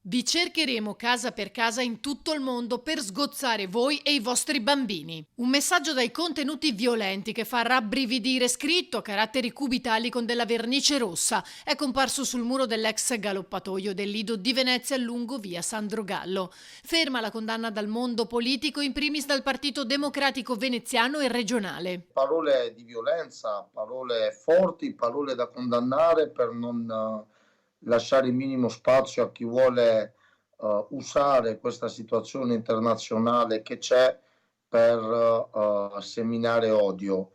Vi cercheremo casa per casa in tutto il mondo per sgozzare voi e i vostri bambini. Un messaggio dai contenuti violenti che fa rabbrividire, scritto a caratteri cubitali con della vernice rossa. È comparso sul muro dell'ex galoppatoio del Lido di Venezia lungo via Sandro Gallo. Ferma la condanna dal mondo politico, in primis dal Partito Democratico veneziano e regionale. Parole di violenza, parole forti, parole da condannare per non lasciare il minimo spazio a chi vuole usare questa situazione internazionale che c'è per seminare odio.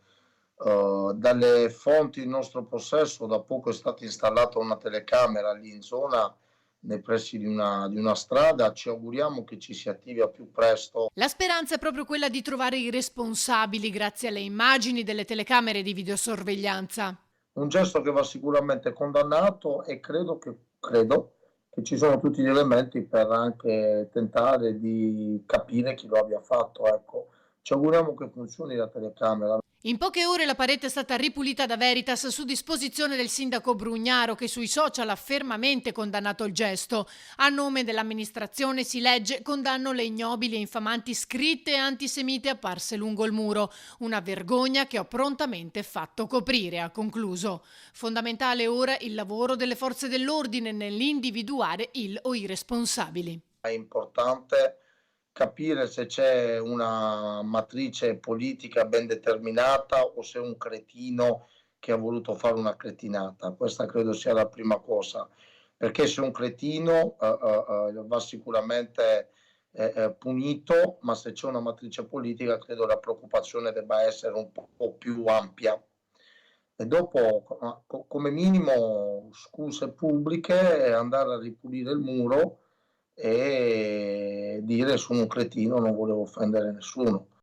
Dalle fonti in nostro possesso, da poco è stata installata una telecamera lì in zona, nei pressi di una strada. Ci auguriamo che ci si attivi a più presto. La speranza è proprio quella di trovare i responsabili grazie alle immagini delle telecamere di videosorveglianza. Un gesto che va sicuramente condannato e credo che ci sono tutti gli elementi per anche tentare di capire chi lo abbia fatto, ecco. Ci auguriamo che funzioni la telecamera. In poche ore la parete è stata ripulita da Veritas su disposizione del sindaco Brugnaro, che sui social ha fermamente condannato il gesto. A nome dell'amministrazione si legge: condanno le ignobili e infamanti scritte antisemite apparse lungo il muro. Una vergogna che ho prontamente fatto coprire, ha concluso. Fondamentale ora il lavoro delle forze dell'ordine nell'individuare il o i responsabili. È importante capire se c'è una matrice politica ben determinata o se è un cretino che ha voluto fare una cretinata. Questa credo sia la prima cosa, perché se è un cretino va sicuramente punito, ma se c'è una matrice politica credo la preoccupazione debba essere un po' più ampia. E dopo, come minimo, scuse pubbliche, andare a ripulire il muro e dire sono un cretino, non volevo offendere nessuno.